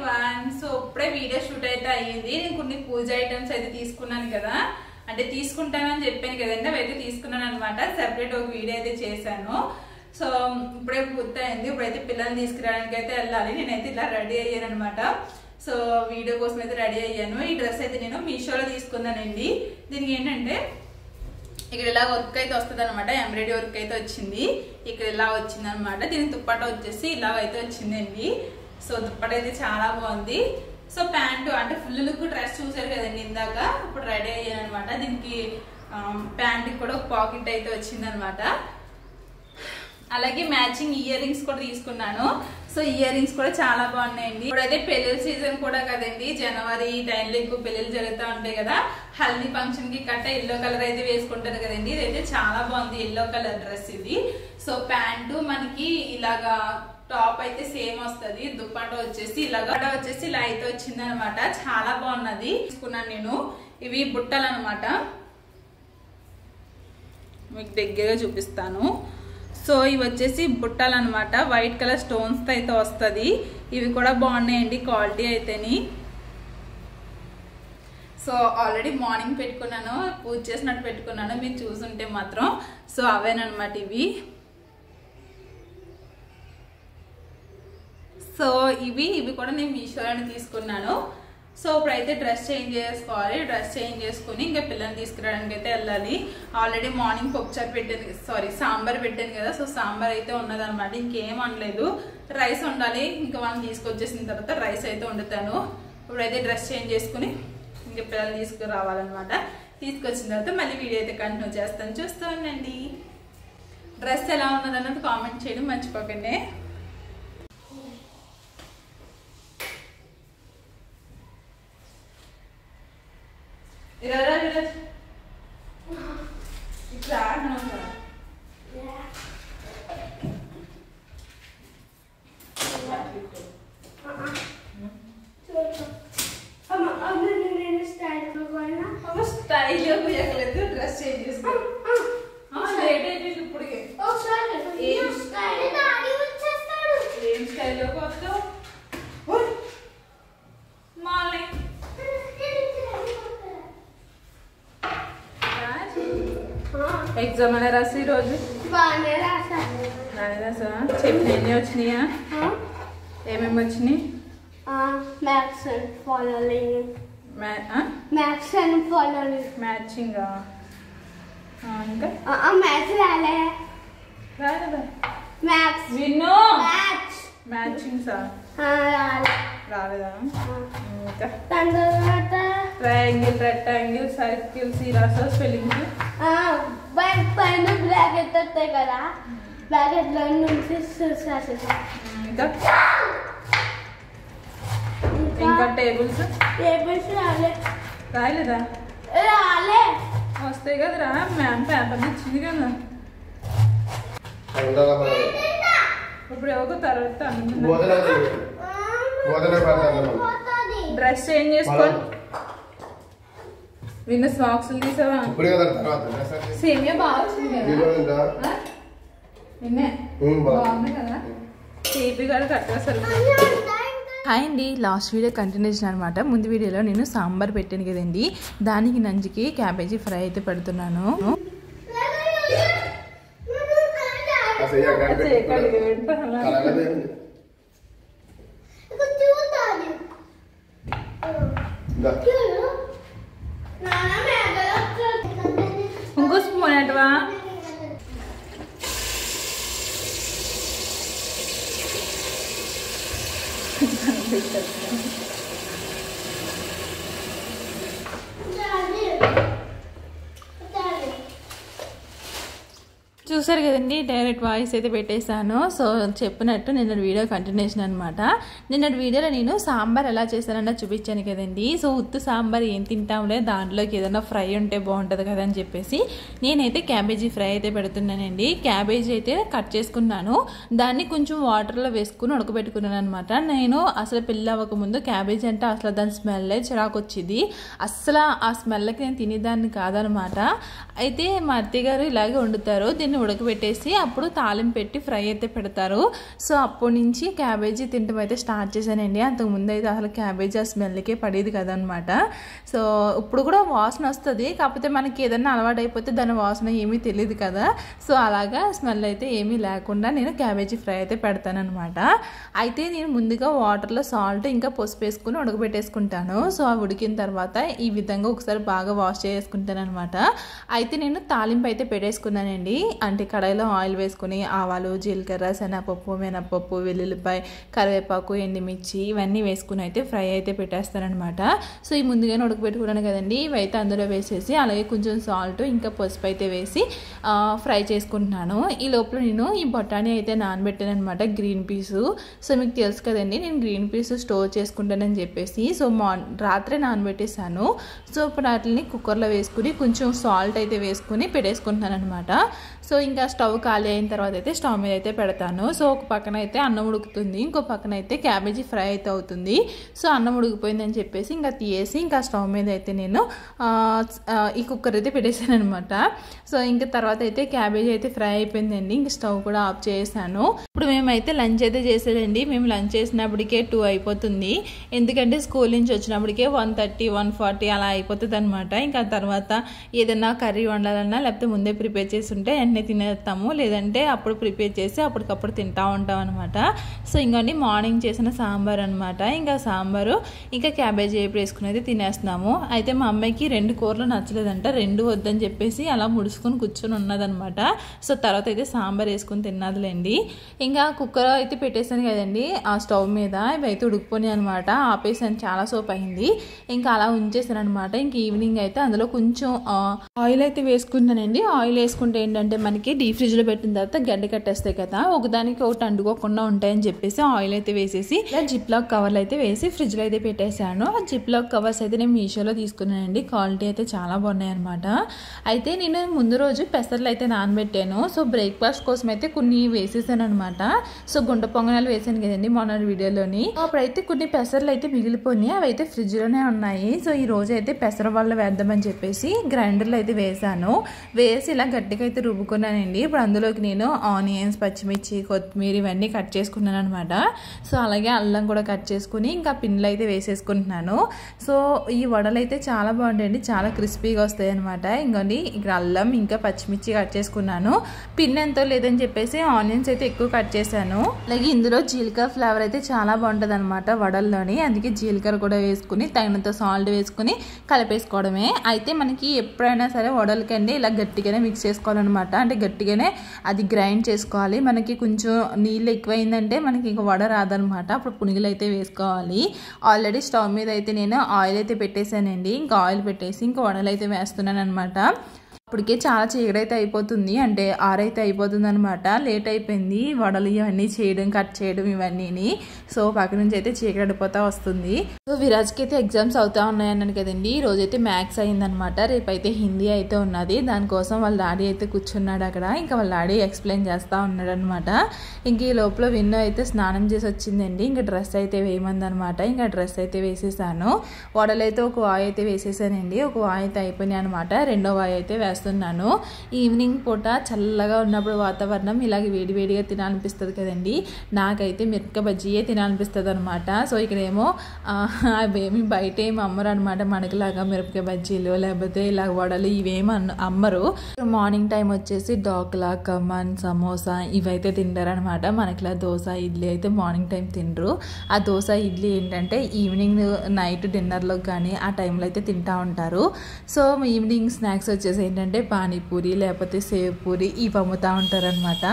everyone. So ఇప్పుడే video shoot అయితే అయ్యింది. నేను కొన్ని పూజ ఐటమ్స్ అయితే తీసుకున్నాను కదా, అంటే తీసుకుంటానని చెప్పాను కదండి, అవైతే తీసుకున్నాను అనమాట. సెపరేట్ ఒక వీడియో అయితే చేశాను. సో ఇప్పుడే పూర్తయింది. ఇప్పుడైతే పిల్లల్ని తీసుకురావడానికి అయితే వెళ్ళాలి. నేనైతే ఇలా రెడీ అయ్యాను అనమాట. సో వీడియో కోసం అయితే రెడీ అయ్యాను. ఈ డ్రెస్ అయితే నేను మీషోలో తీసుకున్నానండి. దీనికి ఏంటంటే ఇక్కడ ఇలా వర్క్ అయితే వస్తుంది అనమాట, ఎంబ్రాయిడరీ వర్క్ అయితే వచ్చింది. ఇక్కడ ఇలా వచ్చింది అనమాట. దీనికి దుప్పట వచ్చేసి ఇలా అయితే వచ్చిందండి. సో దుప్పట అయితే చాలా బాగుంది. సో ప్యాంటు అంటే ఫుల్ లుక్ డ్రెస్ చూసారు కదండి ఇందాక, ఇప్పుడు రెడీ అయ్యాను అనమాట. దీనికి ప్యాంట్కి కూడా ఒక పాకెట్ అయితే వచ్చింది అనమాట. అలాగే మ్యాచింగ్ ఇయర్ రింగ్స్ కూడా తీసుకున్నాను. సో ఇయర్ రింగ్స్ కూడా చాలా బాగున్నాయండి. ఇప్పుడైతే పెళ్లి సీజన్ కూడా కదండి, జనవరి ఈ టైంలో ఎక్కువ పెళ్లిళ్ళు జరుగుతూ ఉంటాయి కదా. హల్దీ ఫంక్షన్ కి కట్ట ఎల్లో కలర్ అయితే వేసుకుంటారు కదండి. ఇదైతే చాలా బాగుంది, ఎల్లో కలర్ డ్రెస్ ఇది. సో ప్యాంటు మనకి ఇలాగా, టాప్ అయితే సేమ్ వస్తుంది, దుప్పట వచ్చేసి ఇలా అయితే వచ్చింది అనమాట. చాలా బాగున్నది, తీసుకున్నాను నేను. ఇవి బుట్టలు అనమాట, మీకు దగ్గరగా చూపిస్తాను. సో ఇవి వచ్చేసి బుట్టలు అనమాట, వైట్ కలర్ స్టోన్స్ తో అయితే వస్తుంది. ఇవి కూడా బాగున్నాయండి క్వాలిటీ అయితేని. సో ఆల్రెడీ మార్నింగ్ పెట్టుకున్నాను, పూజ చేసినట్టు పెట్టుకున్నాను, మీరు చూసుంటే మాత్రం. సో అవేనమాట ఇవి. సో ఇవి కూడా నేను మీషోలోనే తీసుకున్నాను. సో ఇప్పుడైతే డ్రెస్ చేంజ్ చేసుకోవాలి. డ్రెస్ చేంజ్ చేసుకుని ఇంకా పిల్లల్ని తీసుకురావడానికి అయితే వెళ్ళాలి. ఆల్రెడీ మార్నింగ్ పప్పుచారు పెట్టాను, సాంబార్ పెట్టాను కదా. సో సాంబార్ అయితే ఉన్నదన్నమాట, ఇంకేం వండలేదు. రైస్ వండాలి, ఇంకా వాళ్ళని తీసుకొచ్చేసిన తర్వాత రైస్ అయితే వండుతాను. ఇప్పుడైతే డ్రెస్ చేంజ్ చేసుకుని ఇంకా పిల్లల్ని తీసుకురావాలన్నమాట. తీసుకొచ్చిన తర్వాత మళ్ళీ వీడియో అయితే కంటిన్యూ చేస్తాను, చూస్తూ ఉండండి. డ్రెస్ ఎలా ఉన్నదన్నది కామెంట్ చేయడం మర్చిపోకండి. స్టైల్ డ్రెస్ చేంజ్ చేసుకో, లేట్ అయిపోయింది ఇప్పటికే. ఏం స్టైల్లో వస్తావు? మార్నింగ్ ఎగ్జామ్ అనే రాసి ఈరోజు బాగానే రాసా. చెప్పిన ఎన్ని వచ్చినాయా? ఏమేమి వచ్చినాయి? Maths and following, maths and following, matching. ఇంకా మ్యాథ్స్ రాలేదా? మ్యాథ్స్ విన్నో మ్యాచింగ్సా రాలేదా? ఇంకా ట్రయాంగిల్, రెక్టాంగిల్, సర్కిల్స్ ఈ రాసా స్పెల్లింగ్స్. పైన బ్రాకెట్ వస్తాయి కదా, బ్రాకెట్ లో నుంచి ఇంకా టేబుల్స్ రాయలేదా? రాలే, వస్తాయి కదరా, మ్యామ్ పేపర్ ఇచ్చింది కదా. ఇప్పుడు ఎవరు తర్వాత డ్రెస్ చేంజ్ చేసుకోండి. విన్న సాక్స్ తీసావా? సేమియా బాగా వచ్చింది కదా, నిన్నే బాగుంది కదా. సేపీ గారు కరెక్ట్గా సరిపోయింది. హాయ్ అండి, లాస్ట్ వీడియో కంటిన్యూషన్ అనమాట. ముందు వీడియోలో నేను సాంబార్ పెట్టాను కదండి, దానికి నంచుకి క్యాబేజీ ఫ్రై అయితే పెడుతున్నాను. ఇంకో స్పూన్ అటవా? చూసారు కదండి, డైరెక్ట్ వాయిస్ అయితే పెట్టేశాను. సో చెప్పినట్టు నిన్నటి వీడియో కంటిన్యూషన్ అనమాట. నిన్నటి వీడియోలో నేను సాంబార్ ఎలా చేశానన్నా చూపించాను కదండి. సో ఉత్తు సాంబార్ ఏం తింటాంలే, దాంట్లోకి ఏదైనా ఫ్రై ఉంటే బాగుంటుంది కదా అని చెప్పేసి నేనైతే క్యాబేజీ ఫ్రై అయితే పెడుతున్నానండి. క్యాబేజీ అయితే కట్ చేసుకున్నాను, దాన్ని కొంచెం వాటర్లో వేసుకుని ఉడకబెట్టుకున్నాను అనమాట. నేను అసలు పెళ్ళి అవ్వకముందు క్యాబేజీ అంటే అసలు దాని స్మెల్లే చిరాకు వచ్చింది. అస్సలు ఆ స్మెల్కి నేను తినేదాన్ని కాదనమాట. అయితే మా అత్తయ్య గారు ఇలాగే వండుతారు, దీన్ని ఉడకబెట్టేసి అప్పుడు తాలింపు పెట్టి ఫ్రై అయితే పెడతారు. సో అప్పటి నుంచి క్యాబేజీ తింటాం అయితే స్టార్ట్ చేశానండి. అంతకుముందు అయితే అసలు క్యాబేజీ ఆ స్మెల్కే పడేది కదనమాట. సో ఇప్పుడు కూడా వాసన వస్తుంది, కాకపోతే మనకి ఏదైనా అలవాటు అయిపోతే దాని వాసన ఏమీ తెలియదు కదా. సో అలాగా స్మెల్ అయితే ఏమీ లేకుండా నేను క్యాబేజీ ఫ్రై అయితే పెడతానమాట. అయితే నేను ముందుగా వాటర్లో సాల్ట్ ఇంకా పసుపు వేసుకుని ఉడకబెట్టేసుకుంటాను. సో అవి ఉడికిన తర్వాత ఈ విధంగా ఒకసారి బాగా వాష్ చేసుకుంటాను అనమాట. అయితే నేను తాలింపు అయితే పెట్టేసుకున్నానండి. అంటే కడాయిలో ఆయిల్ వేసుకుని ఆవాలు, జీలకర్ర, శనగపప్పు, మినపప్పు, వెల్లుల్లిపాయ, కరివేపాకు, ఎండుమిర్చి ఇవన్నీ వేసుకుని అయితే ఫ్రై అయితే పెట్టేస్తానమాట. సో ఈ ముందుగానే ఉడకబెట్టుకున్నాను కదండి, ఇవి అయితే అందులో వేసేసి అలాగే కొంచెం సాల్ట్ ఇంకా పసుపు అయితే వేసి ఫ్రై చేసుకుంటున్నాను. ఈ లోపల నేను ఈ బఠానీ అయితే నానబెట్టాను అనమాట, గ్రీన్ పీసు. సో మీకు తెలుసు కదండి నేను గ్రీన్ పీస్ స్టోర్ చేసుకుంటానని చెప్పేసి సో రాత్రే నానబెట్టేసాను. సో ఇప్పుడు వాటిని కుక్కర్లో వేసుకుని కొంచెం సాల్ట్ అయితే వేసుకుని పెట్టేసుకుంటున్నాను అనమాట. సో ఇంకా స్టవ్ ఖాళీ అయిన తర్వాత అయితే స్టవ్ మీద అయితే పెడతాను. సో ఒక పక్కన అయితే అన్నం ఉడుకుతుంది, ఇంకో పక్కన అయితే క్యాబేజీ ఫ్రై అయితే అవుతుంది. సో అన్నం ఉడికిపోయిందని చెప్పేసి ఇంకా తీయేసి ఇంకా స్టవ్ మీద అయితే నేను ఈ కుక్కర్ అయితే పెట్టేసాను అనమాట. సో ఇంకా తర్వాత అయితే క్యాబేజీ అయితే ఫ్రై అయిపోయిందండి. ఇంక స్టవ్ కూడా ఆఫ్ చేసాను. ఇప్పుడు మేమైతే లంచ్ అయితే చేసేదండి. మేము లంచ్ చేసినప్పటికే 2 అయిపోతుంది, ఎందుకంటే స్కూల్ నుంచి వచ్చినప్పటికే 1:30, 1:40 అలా అయిపోతుంది అనమాట. ఇంకా తర్వాత ఏదైనా కర్రీ వండాలన్నా లేకపోతే ముందే ప్రిపేర్ చేసి ఉంటే వెంటనే తినేస్తాము, లేదంటే అప్పుడు ప్రిపేర్ చేసి అప్పటికప్పుడు తింటా ఉంటాం అనమాట. సో ఇంకోండి మార్నింగ్ చేసిన సాంబార్ అనమాట. ఇంకా సాంబారు ఇంకా క్యాబేజీ వేపుడు వేసుకుని అయితే తినేస్తున్నాము. అయితే మా అమ్మాయికి 2 కూరలు నచ్చలేదంట, 2 వద్దని చెప్పేసి అలా ముడుచుకొని కూర్చొని ఉన్నదనమాట. సో తర్వాత అయితే సాంబార్ వేసుకుని తిన్నదిలేండి. ఇంకా కుక్కర్ అయితే పెట్టేసాను కదండి ఆ స్టవ్ మీద, ఇవి అయితే ఉడికిపోయి అనమాట. ఆపేసాను, చాలా సోప్ అయింది. ఇంకా అలా ఉంచేసాను అనమాట. ఇంక ఈవినింగ్ అయితే అందులో కొంచెం ఆయిల్ అయితే వేసుకుంటానండి. ఆయిల్ వేసుకుంటే ఏంటంటే మనకి డీప్ ఫ్రిడ్జ్లో పెట్టిన తర్వాత గడ్డ కట్టేస్తాయి కదా, ఒకదానికి ఒకటి అంటుకోకుండా ఉంటాయని చెప్పేసి ఆయిల్ అయితే వేసేసి ఇలా జిప్ లాక్ కవర్లు అయితే వేసి ఫ్రిడ్జ్లో అయితే పెట్టేశాను. ఆ జిప్ లాక్ కవర్స్ అయితే నేను మీషోలో తీసుకున్నానండి, క్వాలిటీ అయితే చాలా బాగున్నాయి అనమాట. అయితే నేను ముందు రోజు పెసర్లు అయితే నానబెట్టాను. సో బ్రేక్ఫాస్ట్ కోసం అయితే కొన్ని వేసేసాను అనమాట. సో గుంట పొంగనాలు వేసాను కదండి మొన్న వీడియోలోని, అప్పుడైతే కొన్ని పెసర్లు అయితే మిగిలిపోయినాయి, అవి అయితే ఫ్రిడ్జ్లోనే ఉన్నాయి. సో ఈ రోజు అయితే పెసర వాళ్ళు వేద్దామని చెప్పేసి గ్రైండర్లో అయితే వేసాను. వేసి ఇలా గట్టిగా అయితే రుబ్బుకున్నానండి. ఇప్పుడు అందులోకి నేను ఆనియన్స్, పచ్చిమిర్చి, కొత్తిమీర ఇవన్నీ కట్ చేసుకున్నాను అనమాట. సో అలాగే అల్లం కూడా కట్ చేసుకుని ఇంకా పిన్నులు అయితే వేసేసుకుంటున్నాను. సో ఈ వడలు అయితే చాలా బాగుంటాయండి, చాలా క్రిస్పీగా వస్తాయి అనమాట. ఇంకోండి ఇక్కడ అల్లం ఇంకా పచ్చిమిర్చి కట్ చేసుకున్నాను. పిన్ ఎంతో లేదని చెప్పేసి ఆనియన్స్ అయితే ఎక్కువ కట్ చేశాను. అలాగే ఇందులో జీలకర్ర ఫ్లేవర్ అయితే చాలా బాగుంటుంది అనమాట వడల్లోని, అందుకే జీలకర్ర కూడా వేసుకుని తగినంత సాల్ట్ వేసుకుని కలిపేసుకోవడమే. అయితే మనకి ఎప్పుడైనా సరే వడలకండి ఇలా గట్టిగానే మిక్స్ చేసుకోవాలన్నమాట. అంటే గట్టిగానే అది గ్రైండ్ చేసుకోవాలి. మనకి కొంచెం నీళ్ళు ఎక్కువైందంటే మనకి ఇంకా వడ రాదనమాట, అప్పుడు పునుగులు అయితే వేసుకోవాలి. ఆల్రెడీ స్టవ్ మీద అయితే నేను ఆయిల్ అయితే పెట్టేశానండి. ఇంకా ఆయిల్ పెట్టేసి ఇంకా వడలు అయితే వేస్తున్నాను అనమాట. అప్పటికే చాలా చీకడైతే అయిపోతుంది, అంటే 6 అయితే అయిపోతుంది అనమాట. లేట్ అయిపోయింది వడలు ఇవన్నీ చేయడం, కట్ చేయడం ఇవన్నీ. సో పక్క నుంచి అయితే చీకడిపోతా వస్తుంది. సో విరాజ్కి అయితే ఎగ్జామ్స్ అవుతా ఉన్నాయన్నాను కదండి. ఈ రోజు అయితే మ్యాథ్స్ అయిందనమాట, రేపైతే హిందీ అయితే ఉన్నది. దానికోసం వాళ్ళ డాడీ అయితే కూర్చున్నాడు అక్కడ. ఇంకా వాళ్ళ డాడీ ఎక్స్ప్లెయిన్ చేస్తూ ఉన్నాడు అనమాట. ఇంక ఈ లోపల విన్ను అయితే స్నానం చేసి వచ్చిందండి. ఇంకా డ్రెస్ అయితే వేయమందనమాట. ఇంకా డ్రెస్ అయితే వేసేసాను. వడలు అయితే ఒక వాయి అయితే వేసేసానండి. ఒక వాయి అయితే అయిపోయినాయి అనమాట, రెండో వాయి అయితే వేస్తున్నాను. ఈవినింగ్ పూట చల్లగా ఉన్నప్పుడు వాతావరణం ఇలాగ వేడివేడిగా తినాలనిపిస్తుంది కదండి. నాకైతే మిరపకాయ బజ్జీయే తినాలనిపిస్తుంది అనమాట. సో ఇక్కడేమో అవేమి బయట ఏమి అమ్మరు అనమాట, మనకిలాగా మిరపకాయ బజ్జీలు లేకపోతే ఇలా వడలు ఇవేమి అమ్మరు. మార్నింగ్ టైం వచ్చేసి డోక్లా, కమన్, సమోసా ఇవైతే తింటారనమాట. మనకిలా దోశ, ఇడ్లీ అయితే మార్నింగ్ టైం తినరు. ఆ దోశ, ఇడ్లీ ఏంటంటే ఈవినింగ్ నైట్ డిన్నర్లో కానీ ఆ టైంలో అయితే తింటూ ఉంటారు. సో ఈవినింగ్ స్నాక్స్ వచ్చేసి ఏంటంటే పానీపూరి లేకపోతే సేవ్ పూరి ఇవి అమ్ముతూ ఉంటారనమాట.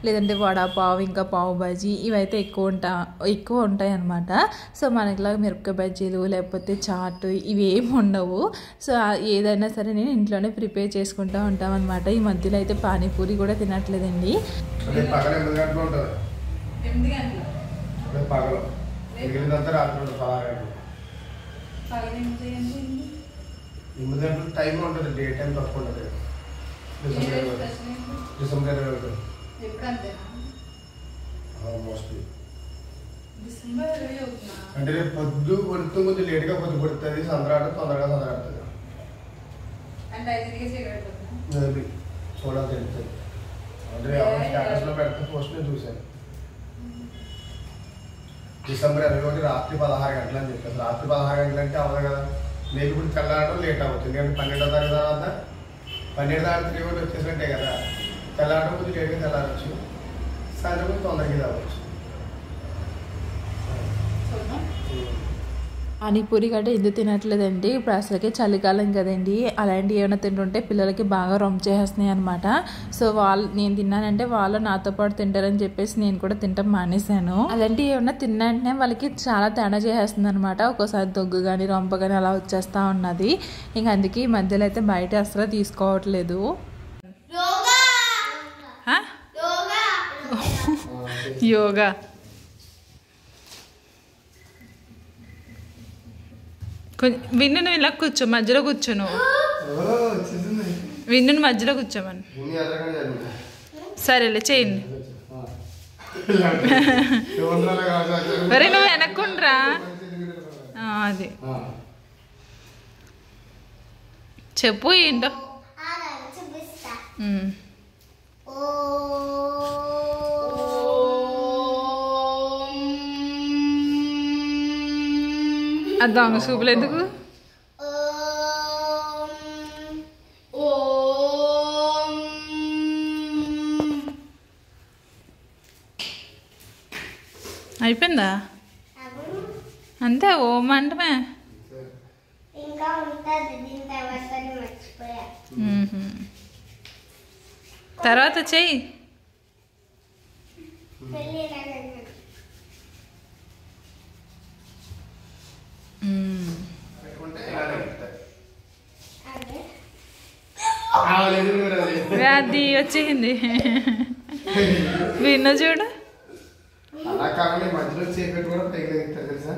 లేదంటే వడాపావ్ ఇంకా పావు బజ్జీ ఇవైతే ఎక్కువ ఉంటాయి అనమాట. సో మనకిలాగా మిరపకాయ బజ్జీలు లేకపోతే చాట్ ఇవి ఏమి ఉండవు. సో ఏదైనా సరే నేను ఇంట్లోనే ప్రిపేర్ చేసుకుంటూ ఉంటాం అనమాట. ఈ మధ్యలో అయితే పానీపూరి కూడా తినట్లేదండి. టైం ఉంటుంది, డే టైం తక్కువ ఉంటుంది. డిసెంబర్ మోస్ట్లీ అంటే రేపు పొద్దు కొడుతూ కొద్ది లేట్గా పొద్దు కొడుతుంది, సందరాడు తొందరగా సందరాడుతుంది. చూడాలి తెలుస్తుంది. అంటే ఎవరు స్టేటస్లో పెడితే పోస్ట్ నేను చూశాను. డిసెంబర్ 21 రాత్రి 16 గంటలు అని చెప్పారు. రాత్రి 16 గంటలు అంటే అవ్వదు కదా, మీకు ఇప్పుడు తెల్లారడం లేట్ అవుతుంది. ఎందుకంటే 12వ తారీఖు తర్వాత 12 తారీఖు 3 ఒకటి వచ్చేసినట్టే కదా, తెల్లారడం కొద్దిగా లేట్గా తెల్లారచ్చు, సాయంత్రం తొందరగా రావచ్చు. పానీపూరి గట్ట ఎందుకు తినట్లేదండి, ఇప్పుడు అసలుకే చలికాలం కదండి, అలాంటివి ఏమైనా తింటుంటే పిల్లలకి బాగా రొమ్ము చేసేస్తున్నాయి అనమాట. సో నేను తిన్నానంటే వాళ్ళు నాతో పాటు తింటారని చెప్పేసి నేను కూడా తింటాం మానేశాను. అలాంటివి ఏమైనా తిన్నంటే వాళ్ళకి చాలా తేడా చేసేస్తుంది అనమాట. ఒక్కోసారి దగ్గు కానీ రొంప కానీ అలా వచ్చేస్తూ ఉన్నది. ఇంక అందుకే ఈ మధ్యలో అయితే బయట అసలు తీసుకోవట్లేదు. యోగా విన్ను నువ్వు ఇలా కూర్చో, మధ్యలో కూర్చో, నువ్వు విన్ను మధ్యలో కూర్చోమని. సరేలే చేయండి. మరి నువ్వు వెనక్కుండ్రా. అది చెప్పు ఏంటో. ఆ దొంగ చూపులు ఎందుకు? అయిపోయిందా? అంతే ఓం అంటమే. తర్వాత చెయ్యి. వ్యాధి వచ్చేసింది. విన్న చూడు. అలా కాకుండా మధ్యలో చేపెట్టి కూడా పైకి ఎగుతారు తెలుసా?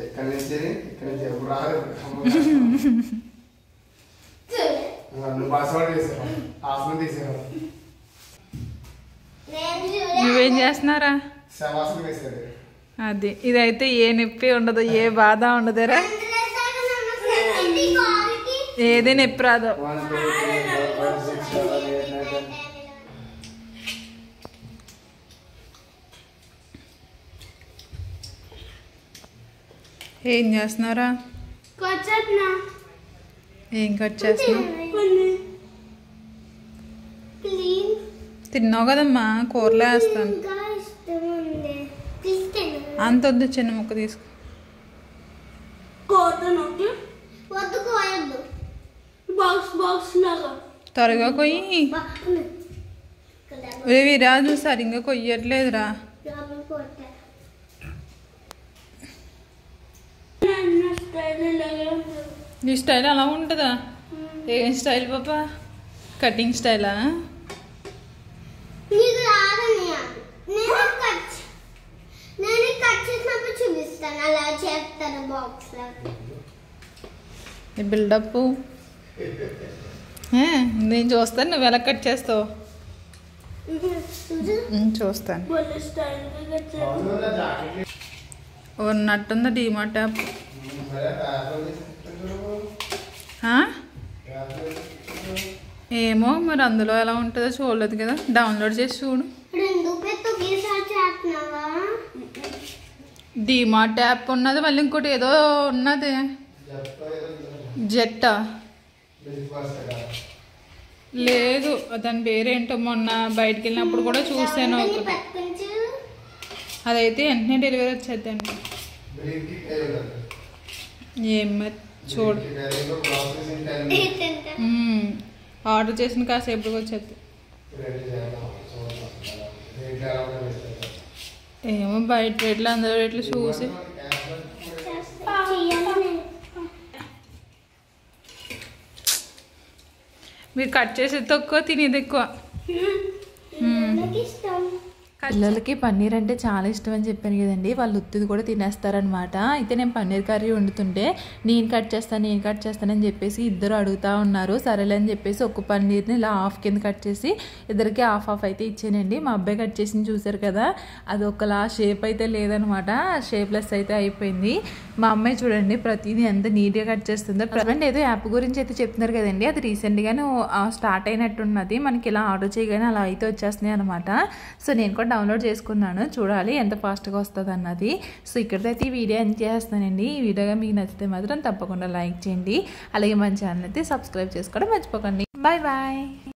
ఇక్కడ నుంచి ఎప్పుడు రాదు. నువ్వు పాస్వర్డ్ చేసావు, ఆసనం తీసేవాడు. నువ్వేం చేస్తున్నారా? శవాసనం వేసాడు. అది ఇదైతే ఏ నొప్పి ఉండదు, ఏ బాధ ఉండదురా, ఏదే నొప్పి రాదు. ఏం చేస్తున్నారా? ఏం కట్ చేస్తున్నావు? తిన్నావు కదమ్మా, కూరలో వేస్తాను. అంత వద్దు, చిన్న ముక్క తీసుకో. త్వరగా కొయ్యి. విరాజు సరిగ్గా కొయ్యట్లేదురా. నీ స్టైల్ అలా ఉంటుందా? ఏం స్టైల్ పాపా? కటింగ్ స్టైలా? బిల్డప్ నేను చూస్తాను. నువ్వు ఎలా కట్ చేస్తావు చూస్తాను. ఉన్నట్టుందా డిమార్ట్ యాప్? ఏమో మరి అందులో ఎలా ఉంటుందో చూడలేదు కదా, డౌన్లోడ్ చేసి చూడు. డిమార్ట్ యాప్ ఉన్నది, మళ్ళీ ఇంకోటి ఏదో ఉన్నది, జెట్టా లేదు, దాని పేరేంటో మొన్న బయటకు వెళ్ళినప్పుడు కూడా చూసాను. అదైతే వెంటనే డెలివరీ వచ్చేద్దండి. ఏం మరి చూడు, ఆర్డర్ చేసిన కాసేపటికి వచ్చేది. ఏమో బయట రేట్లు అందరూ రేట్లు చూసి. మీరు కట్ చేసేది తక్కువ, తినేది ఎక్కువ. పిల్లలకి పన్నీర్ అంటే చాలా ఇష్టం అని చెప్పాను కదండి, వాళ్ళు ఉత్తిది కూడా తినేస్తారనమాట. అయితే నేను పన్నీర్ కర్రీ వండుతుంటే నేను కట్ చేస్తానని చెప్పేసి ఇద్దరు అడుగుతూ ఉన్నారు. సరేలే అని చెప్పేసి ఒక పన్నీర్ని ఇలా హాఫ్ కింద కట్ చేసి ఇద్దరికి హాఫ్ అయితే ఇచ్చానండి. మా అబ్బాయి కట్ చేసి చూసారు కదా, అది ఒకలా షేప్ అయితే లేదనమాట, షేప్లెస్ అయితే అయిపోయింది. మా అమ్మాయి చూడండి ప్రతిదీ ఎంత నీట్గా కట్ చేస్తుందో. ప్రజెంట్ ఏదో యాప్ గురించి అయితే చెప్తున్నారు కదండి, అది రీసెంట్గానే స్టార్ట్ అయినట్టున్నది. మనకి ఇలా ఆర్డర్ చేయగానే అలా అయితే వచ్చేస్తున్నాయి అనమాట. సో నేను కూడా డౌన్లోడ్ చేసుకున్నాను, చూడాలి ఎంత ఫాస్ట్గా వస్తుంది అన్నది. సో ఇక్కడితో అయితే ఈ వీడియో ఎండ్ చేస్తానండి. ఈ వీడియోగా మీకు నచ్చితే మాత్రం తప్పకుండా లైక్ చేయండి, అలాగే మన ఛానల్ అయితే సబ్స్క్రైబ్ చేసుకోవడం మర్చిపోకండి. Bye bye.